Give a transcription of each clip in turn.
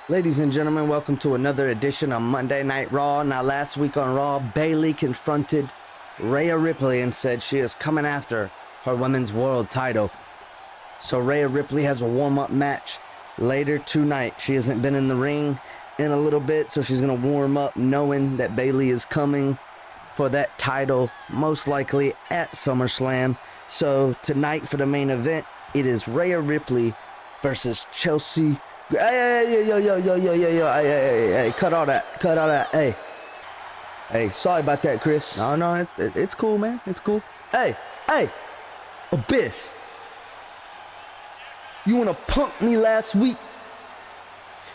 Ladies and gentlemen, welcome to another edition of Monday Night Raw. Now, last week on Raw, Bayley confronted Rhea Ripley and said she is coming after her women's world title. So Rhea Ripley has a warm-up match later tonight. She hasn't been in the ring in a little bit, so she's going to warm up knowing that Bayley is coming for that title, most likely at SummerSlam. So tonight for the main event, it is Rhea Ripley versus Chelsea. Hey, cut all that, hey, sorry about that, Chris. No, it's cool, man, it's cool. Hey, Abyss, you wanna punk me last week?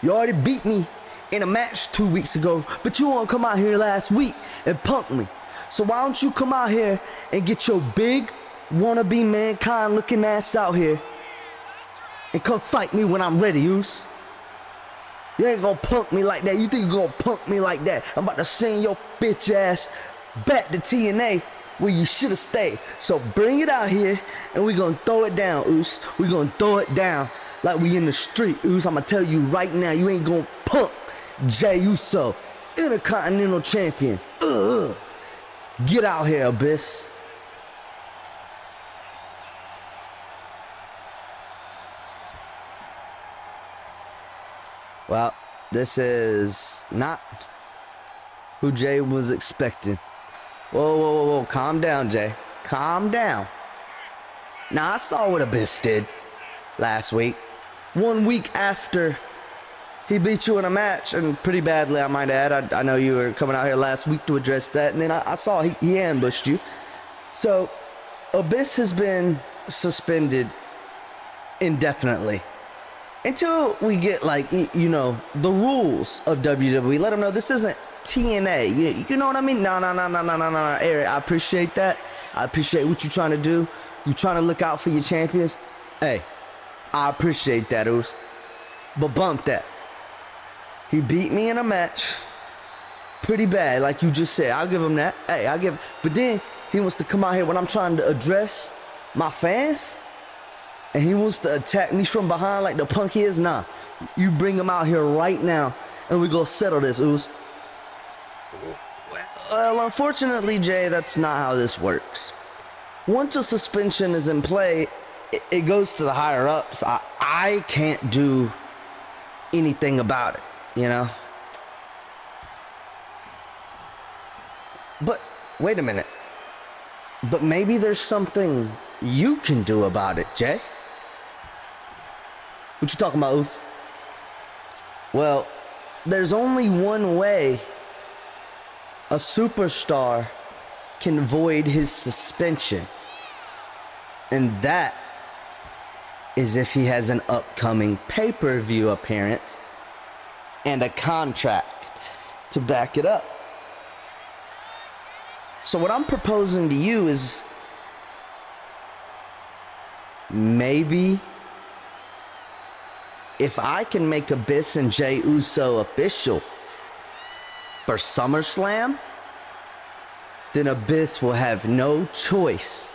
You already beat me in a match 2 weeks ago, but you wanna come out here last week and punk me. So why don't you come out here and get your big wannabe Mankind looking ass out here and come fight me when I'm ready, Oos. You ain't gonna punk me like that. You think you gonna punk me like that? I'm about to send your bitch ass back to TNA where you should have stayed. So bring it out here and we gonna throw it down, Oos. We gonna throw it down like we in the street, Oos. I'm gonna tell you right now, you ain't gonna punk Jey Uso, intercontinental champion. Get out here, Abyss. Well, this is not who Jey was expecting. Whoa. Calm down, Jey. Calm down. Now, I saw what Abyss did last week. 1 week after he beat you in a match, and pretty badly, I might add. I know you were coming out here last week to address that, and then I saw he ambushed you. So, Abyss has been suspended indefinitely. Until we get, like, you know, the rules of WWE. Let them know this isn't TNA. You know what I mean? No, Eric, I appreciate that. I appreciate what you're trying to do. You're trying to look out for your champions. Hey, I appreciate that, Oos. But bump that. He beat me in a match pretty bad, like you just said. I'll give him that. Hey, but then he wants to come out here when I'm trying to address my fans, and he wants to attack me from behind like the punk he is. Nah, you bring him out here right now, and we gonna settle this, Oos. Well, unfortunately, Jey, that's not how this works. Once a suspension is in play, it goes to the higher-ups. I can't do anything about it, you know? But, wait a minute. But maybe there's something you can do about it, Jey. What you talking about, Oos? Well, there's only one way a superstar can void his suspension, and that is if he has an upcoming pay-per-view appearance and a contract to back it up. So what I'm proposing to you is maybe if I can make Abyss and Jey Uso official for SummerSlam, then Abyss will have no choice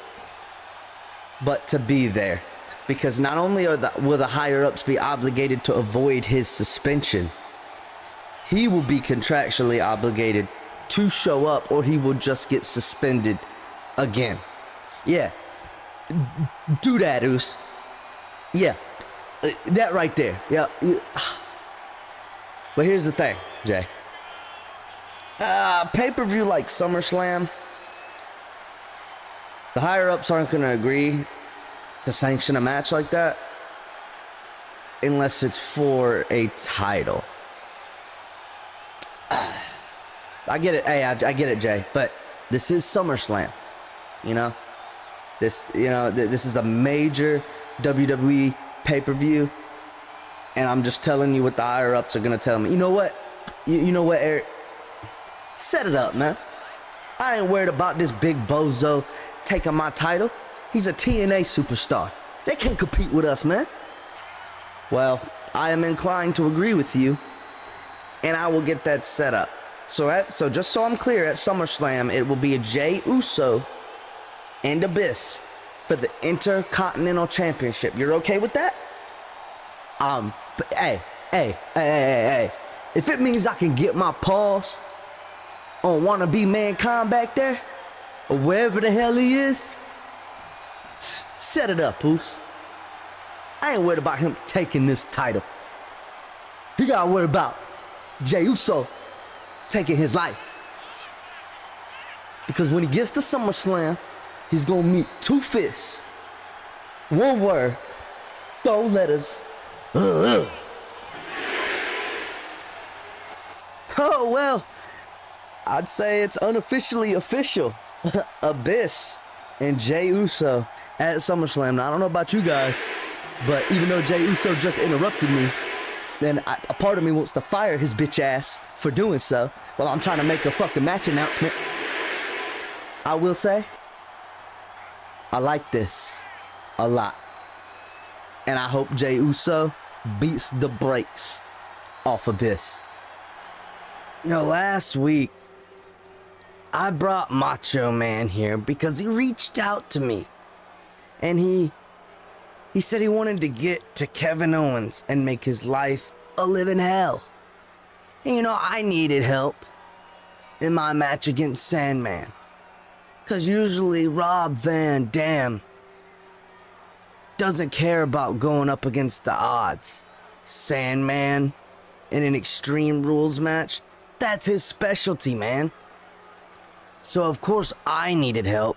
but to be there. Because not only will the higher-ups be obligated to avoid his suspension, he will be contractually obligated to show up, or he will just get suspended again. Yeah, do that, Oos. Yeah, that right there. Yeah. But here's the thing, Jey. Pay-per-view like SummerSlam, the higher-ups aren't going to agree to sanction a match like that unless it's for a title. I get it. Hey, I get it, Jey. But this is SummerSlam. You know? This is a major WWE pay-per-view. And I'm just telling you what the higher-ups are going to tell me. You know what? You know what, Eric? Set it up, man. I ain't worried about this big bozo taking my title. He's a TNA superstar. They can't compete with us, man. Well, I am inclined to agree with you, and I will get that set up. So just so I'm clear, at SummerSlam, it will be a Jey Uso and Abyss for the Intercontinental Championship. You're okay with that? But, hey, Hey. If it means I can get my paws on wannabe Mankind back there, or wherever the hell he is, set it up, Poos. I ain't worried about him taking this title. He gotta worry about Jey Uso taking his life. Because when he gets to SummerSlam, he's gonna meet two fists, one word, 4 letters. Oh, well, I'd say it's unofficially official. Abyss and Jey Uso at SummerSlam. Now, I don't know about you guys, but even though Jey Uso just interrupted me, then a part of me wants to fire his bitch ass for doing so while I'm trying to make a fucking match announcement. I will say, I like this a lot. And I hope Jey Uso beats the brakes off Abyss. You know, last week, I brought Macho Man here because he reached out to me. And he said he wanted to get to Kevin Owens and make his life a living hell. And you know, I needed help in my match against Sandman. Because usually Rob Van Dam doesn't care about going up against the odds. Sandman in an Extreme Rules match, that's his specialty, man. So of course I needed help.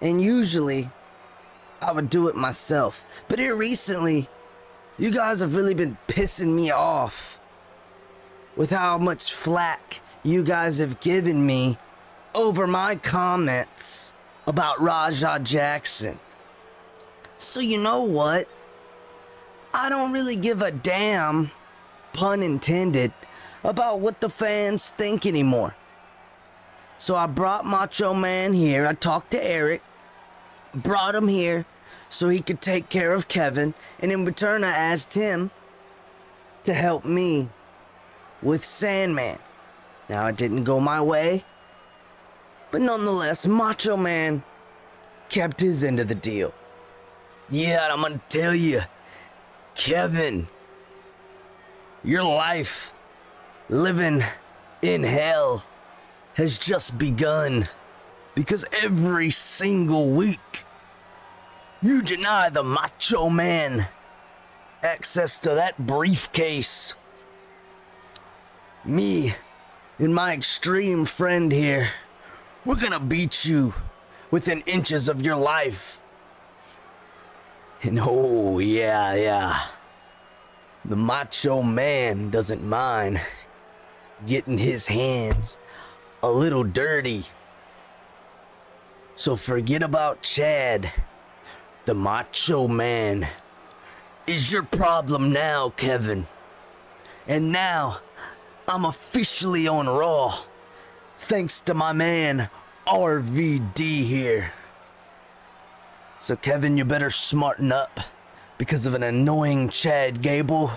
And usually I would do it myself. But here recently, you guys have really been pissing me off with how much flack you guys have given me over my comments about Rajah Jackson. So you know what? I don't really give a damn, pun intended, about what the fans think anymore. So I brought Macho Man here. I talked to Eric, brought him here so he could take care of Kevin, and in return I asked him to help me with Sandman. Now it didn't go my way, but nonetheless, Macho Man kept his end of the deal. Yeah, I'm gonna tell you, Kevin, your life living in hell has just begun, because every single week you deny the Macho Man access to that briefcase. Me and my extreme friend here, we're gonna beat you within inches of your life. And oh yeah, the Macho Man doesn't mind getting his hands a little dirty. So forget about Chad. The Macho Man is your problem now, Kevin. And now I'm officially on Raw, thanks to my man RVD here. So Kevin, you better smarten up, because if an annoying Chad Gable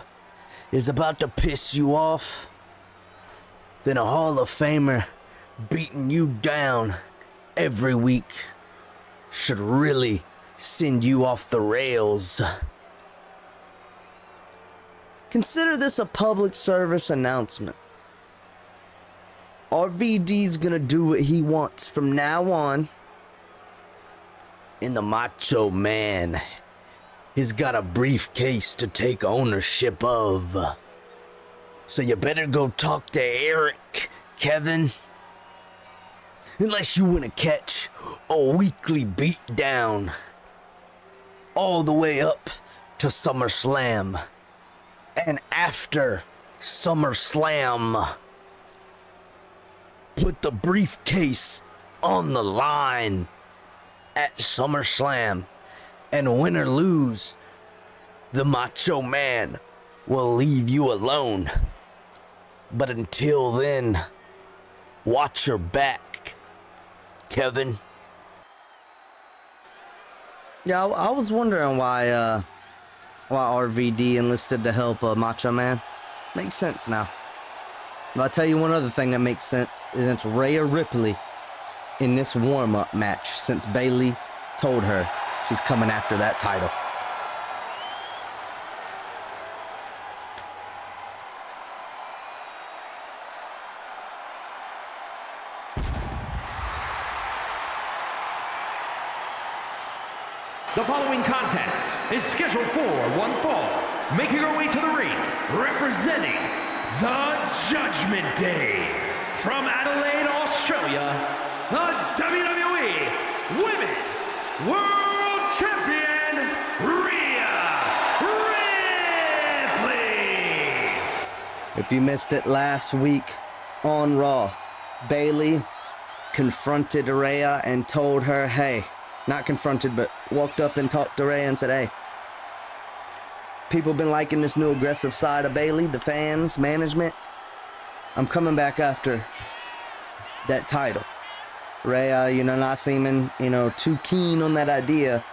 is about to piss you off, then a Hall of Famer beating you down every week should really send you off the rails. Consider this a public service announcement. RVD's gonna do what he wants from now on, and the Macho Man has got a briefcase to take ownership of. So you better go talk to Eric, Kevin. Unless you want to catch a weekly beatdown all the way up to SummerSlam. And after SummerSlam, put the briefcase on the line at SummerSlam. And win or lose, the Macho Man will leave you alone. But until then, watch your back, Kevin. Yeah, I was wondering why RVD enlisted to help Macho Man. Makes sense now. But I'll tell you one other thing that makes sense is it's Rhea Ripley in this warm-up match, since Bayley told her she's coming after that title. The following contest is scheduled for one fall. Making her way to the ring, representing the Judgment Day. From Adelaide, Australia, the WWE Women's World Champion, Rhea Ripley. If you missed it last week on Raw, Bayley confronted Rhea and told her, hey, not confronted, but walked up and talked to Rhea and said, hey, people been liking this new aggressive side of Bayley, the fans, management. I'm coming back after that title. Rhea, not seeming, too keen on that idea.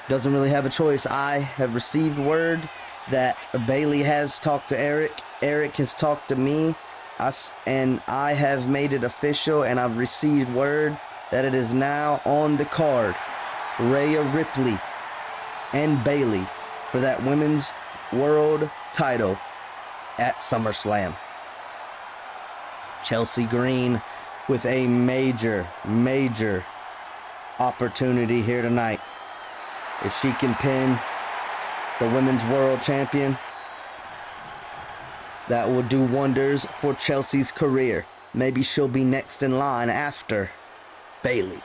Doesn't really have a choice. I have received word that Bayley has talked to Eric. Eric has talked to me. And I have made it official, and I've received word that it is now on the card. Rhea Ripley and Bayley for that women's world title at SummerSlam. Chelsea Green with a major opportunity here tonight. If she can pin the women's world champion, that will do wonders for Chelsea's career. Maybe she'll be next in line after Bayley.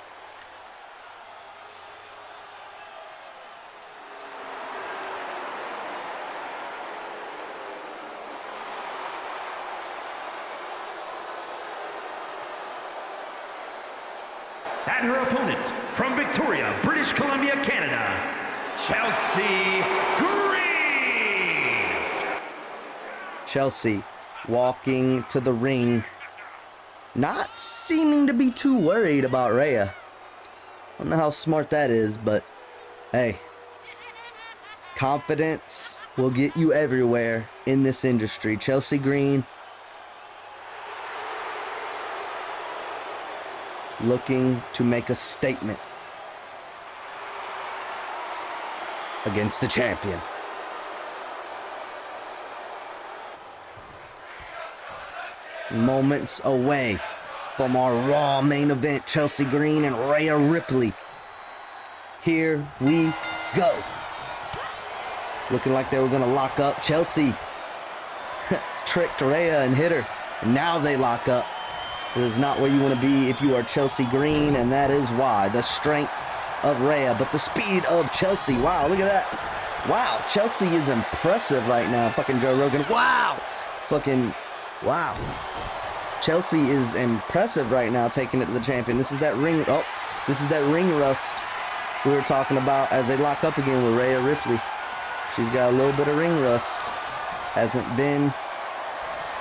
And her opponent, from Victoria, British Columbia, Canada, Chelsea Green. Chelsea walking to the ring, not seeming to be too worried about Rhea. I don't know how smart that is, but hey, confidence will get you everywhere in this industry. Chelsea Green looking to make a statement against the champion. Moments away from our Raw main event, Chelsea Green and Rhea Ripley. Here we go. Looking like they were going to lock up. Chelsea tricked Rhea and hit her. And now they lock up. This is not where you want to be if you are Chelsea Green, and that is why. The strength of Rhea, but the speed of Chelsea. Wow, look at that. Wow, Chelsea is impressive right now. Fucking Joe Rogan. Wow. Fucking, wow. Chelsea is impressive right now, taking it to the champion. This is that ring, this is that ring rust we were talking about as they lock up again with Rhea Ripley. She's got a little bit of ring rust. Hasn't been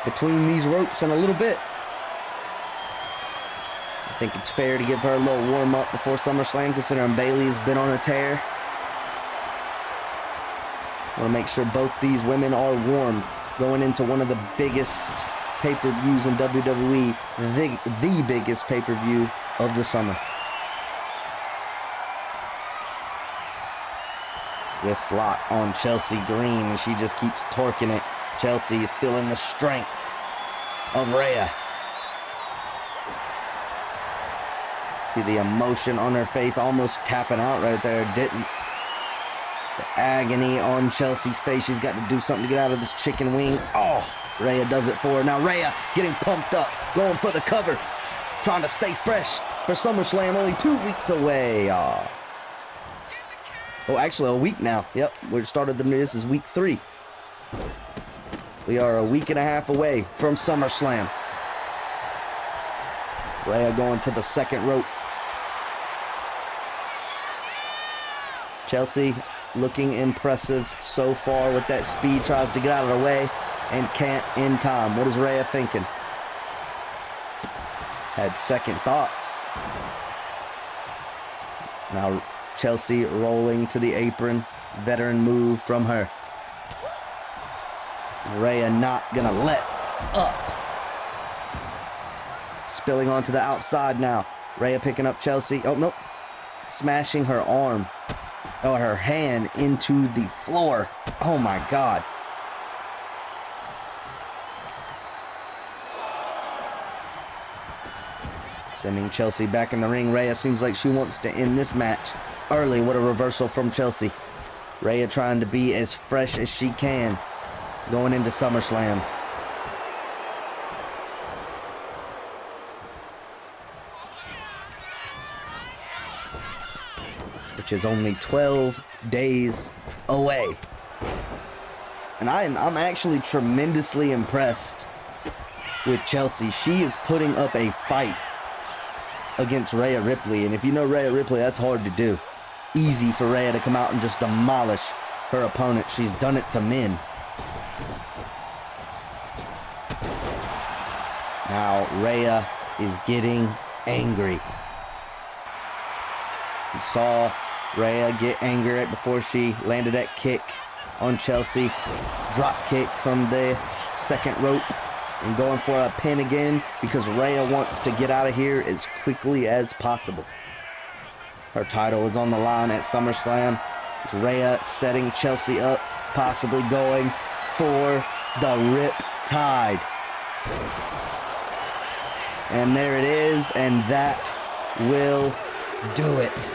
between these ropes in a little bit. I think it's fair to give her a little warm-up before SummerSlam, considering Bayley's been on a tear. I want to make sure both these women are warm going into one of the biggest pay-per-views in WWE, the biggest pay-per-view of the summer. Wrist lock on Chelsea Green, and she just keeps torquing it. Chelsea is feeling the strength of Rhea. See the emotion on her face, almost tapping out right there. Didn't. The agony on Chelsea's face. She's got to do something to get out of this chicken wing. Oh, Rhea does it for her. Now Rhea getting pumped up, going for the cover, trying to stay fresh for SummerSlam, only 2 weeks away. Oh, actually a week now. Yep, we started this is week 3. We are a week and a half away from SummerSlam. Rhea going to the second rope. Chelsea looking impressive so far with that speed. Tries to get out of the way and can't in time. What is Rhea thinking? Had second thoughts. Now Chelsea rolling to the apron. Veteran move from her. Rhea not gonna let up. Spilling onto the outside now. Rhea picking up Chelsea. Oh, nope. Smashing her arm. Or her hand into the floor. Oh my God. Sending Chelsea back in the ring. Rhea seems like she wants to end this match early. What a reversal from Chelsea. Rhea trying to be as fresh as she can going into SummerSlam. Which is only 12 days away. And I'm actually tremendously impressed with Chelsea. She is putting up a fight against Rhea Ripley. And if you know Rhea Ripley, that's hard to do. Easy for Rhea to come out and just demolish her opponent. She's done it to men. Now Rhea is getting angry. You saw Rhea get angry right before she landed that kick on Chelsea. Drop kick from the second rope and going for a pin again because Rhea wants to get out of here as quickly as possible. Her title is on the line at SummerSlam. It's Rhea setting Chelsea up, possibly going for the Rip Tide. And there it is, and that will do it.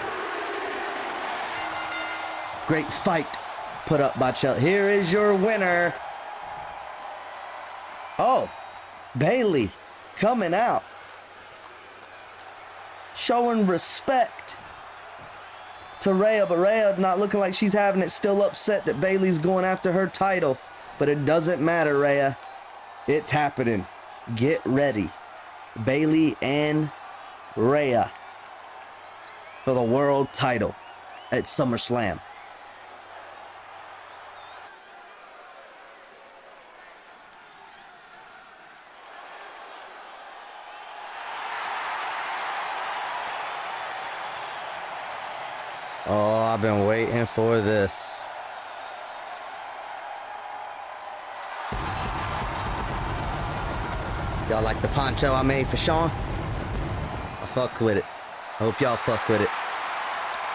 Great fight put up by Chelsea. Here is your winner. Oh, Bayley coming out, showing respect to Rhea, but Rhea not looking like she's having it, still upset that Bayley's going after her title. But it doesn't matter, Rhea. It's happening. Get ready. Bayley and Rhea for the world title at SummerSlam. Oh, I've been waiting for this. Y'all like the poncho I made for Sean? I fuck with it. I hope y'all fuck with it.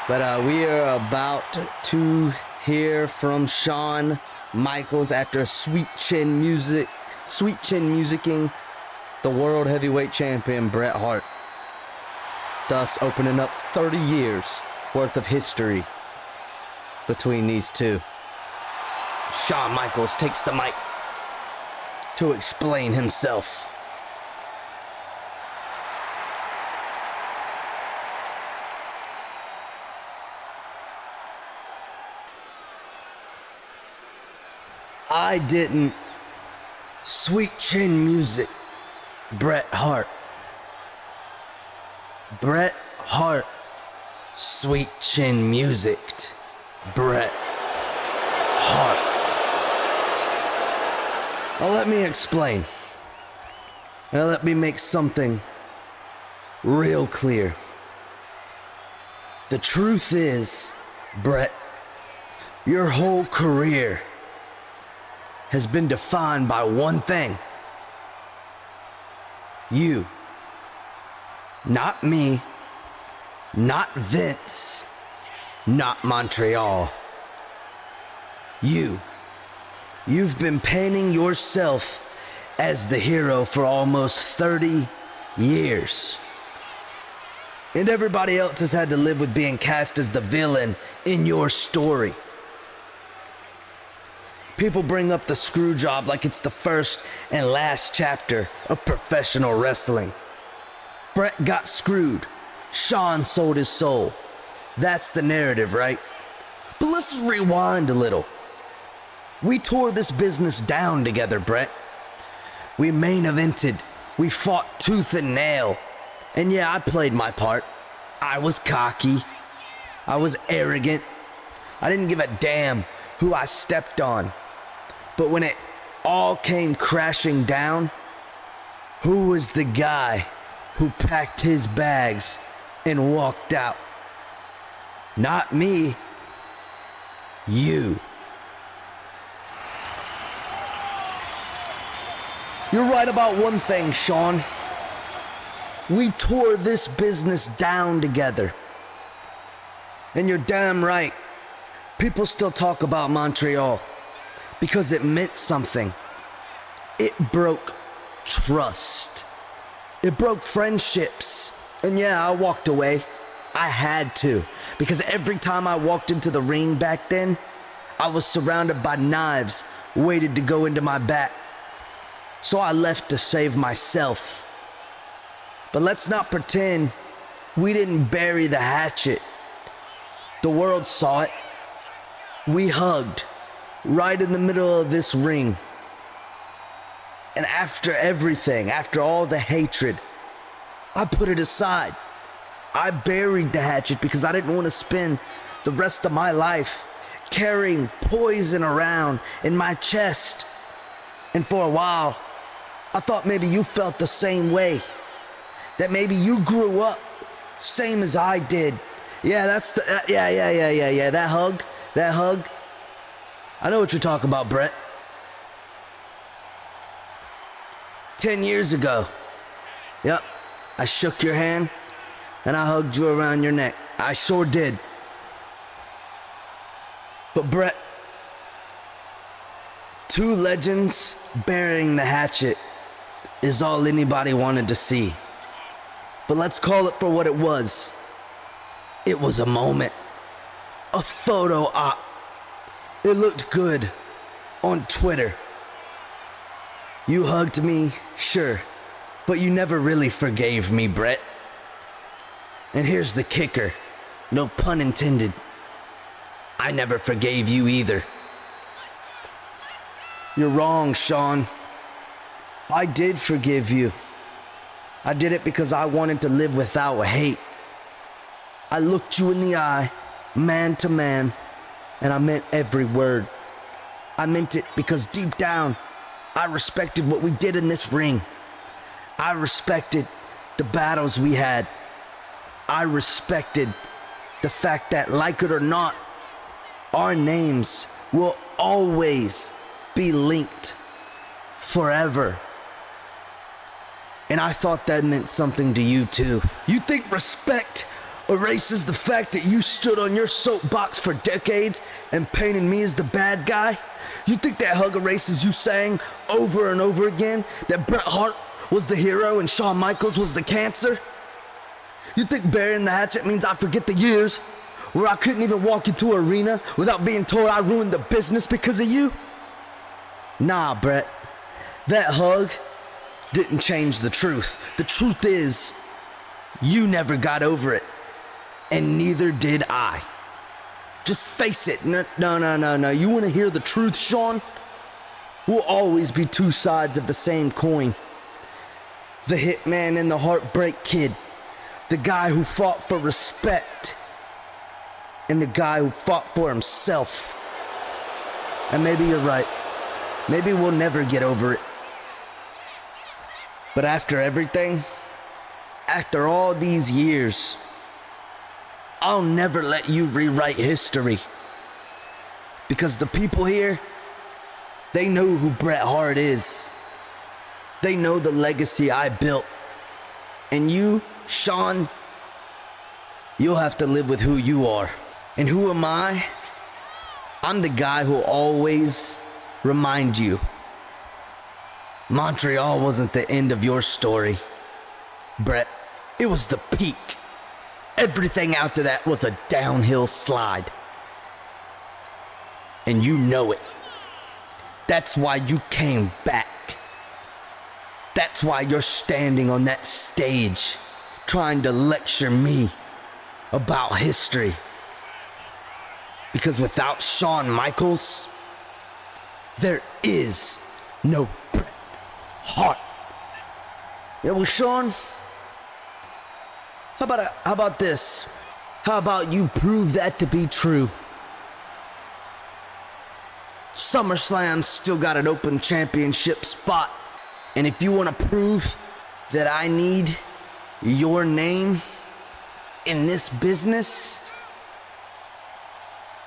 But we are about to hear from Shawn Michaels after sweet chin musicking the World Heavyweight Champion Bret Hart. Thus opening up 30 years worth of history between these two. Shawn Michaels takes the mic to explain himself. I didn't sweet chin music Bret Hart. Bret Hart sweet chin musicked Bret Hart. Now let me explain. Now let me make something real clear. The truth is, Bret, your whole career has been defined by one thing. You. Not me. Not Vince. Not Montreal. You. You've been painting yourself as the hero for almost 30 years. And everybody else has had to live with being cast as the villain in your story. People bring up the screw job like it's the first and last chapter of professional wrestling. Bret got screwed. Shawn sold his soul. That's the narrative, right? But let's rewind a little. We tore this business down together, Bret. We main evented. We fought tooth and nail. And yeah, I played my part. I was cocky. I was arrogant. I didn't give a damn who I stepped on. But when it all came crashing down, who was the guy who packed his bags and walked out? Not me. You. You're right about one thing, Shawn. We tore this business down together. And you're damn right. People still talk about Montreal because it meant something. It broke trust. It broke friendships. And yeah, I walked away. I had to, because every time I walked into the ring back then, I was surrounded by knives waiting to go into my back. So I left to save myself. But let's not pretend we didn't bury the hatchet. The world saw it. We hugged right in the middle of this ring. And after everything, after all the hatred, I put it aside. I buried the hatchet because I didn't want to spend the rest of my life carrying poison around in my chest. And for a while, I thought maybe you felt the same way. That maybe you grew up same as I did. Yeah, that's the, yeah, that hug. I know what you're talking about, Bret. 10 years ago. Yep, I shook your hand and I hugged you around your neck. I sure did. But Bret, two legends burying the hatchet is all anybody wanted to see. But let's call it for what it was. It was a moment, a photo op. It looked good on Twitter. You hugged me, sure, but you never really forgave me, Bret. And here's the kicker, no pun intended. I never forgave you either. You're wrong, Shawn. I did forgive you. I did it because I wanted to live without hate. I looked you in the eye, man to man, and I meant every word. I meant it because deep down, I respected what we did in this ring. I respected the battles we had. I respected the fact that, like it or not, our names will always be linked forever. And I thought that meant something to you too. You think respect erases the fact that you stood on your soapbox for decades and painted me as the bad guy? You think that hug erases you saying over and over again that Bret Hart was the hero and Shawn Michaels was the cancer? You think burying the hatchet means I forget the years where I couldn't even walk into an arena without being told I ruined the business because of you? Nah, Bret. That hug didn't change the truth. The truth is, you never got over it. And neither did I. Just face it. No. You want to hear the truth, Shawn? We'll always be two sides of the same coin. The hitman and the heartbreak kid. The guy who fought for respect. And the guy who fought for himself. And maybe you're right. Maybe we'll never get over it. But after everything, after all these years, I'll never let you rewrite history. Because the people here, they know who Bret Hart is. They know the legacy I built. And you, Shawn, you'll have to live with who you are. And who am I? I'm the guy who'll always remind you. Montreal wasn't the end of your story, Bret. It was the peak. Everything after that was a downhill slide. And you know it. That's why you came back. That's why you're standing on that stage trying to lecture me about history. Because without Shawn Michaels, there is no Bret Hart. Yeah, well, Shawn, how about this? How about you prove that to be true? SummerSlam's still got an open championship spot. And if you want to prove that I need your name in this business,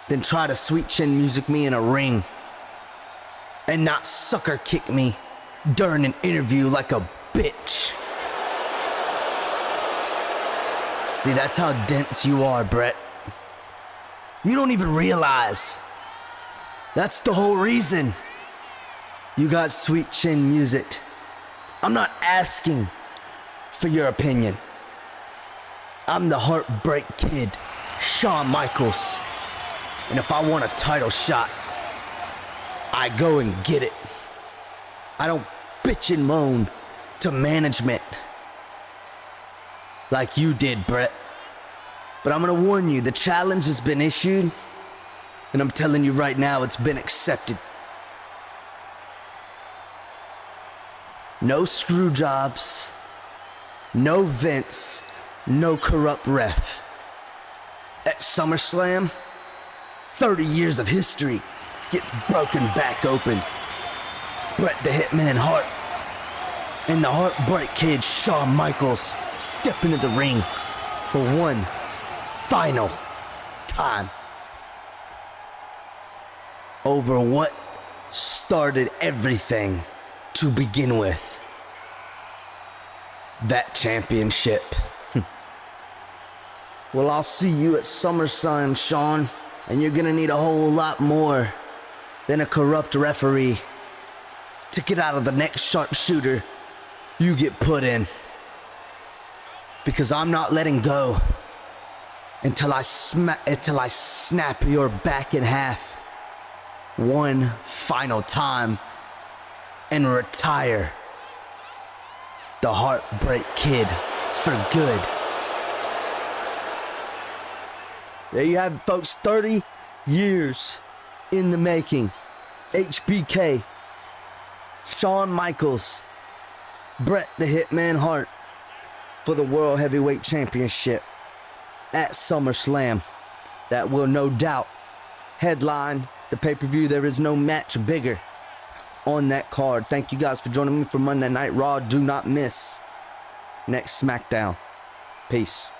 then try to sweet chin music me in a ring and not sucker kick me during an interview like a bitch. See, that's how dense you are, Bret. You don't even realize. That's the whole reason you got sweet chin music. I'm not asking for your opinion. I'm the Heartbreak Kid, Shawn Michaels. And if I want a title shot, I go and get it. I don't bitch and moan to management like you did, Bret. But I'm gonna warn you, the challenge has been issued, and I'm telling you right now, it's been accepted. No screw jobs, no Vince, no corrupt ref. At SummerSlam, 30 years of history gets broken back open. Bret the Hitman Hart and the Heartbreak Kid Shawn Michaels step into the ring for one final time over what started everything to begin with. That championship. Well, I'll see you at SummerSlam, Shawn, and you're gonna need a whole lot more than a corrupt referee to get out of the next sharpshooter you get put in. Because I'm not letting go until I snap your back in half one final time and retire the Heartbreak Kid for good. There you have it, folks. 30 years in the making. HBK, Shawn Michaels, Bret the Hitman Hart for the World Heavyweight Championship at SummerSlam. That will no doubt headline the pay-per-view. There is no match bigger on that card. Thank you guys for joining me for Monday Night Raw. Do not miss next SmackDown. Peace.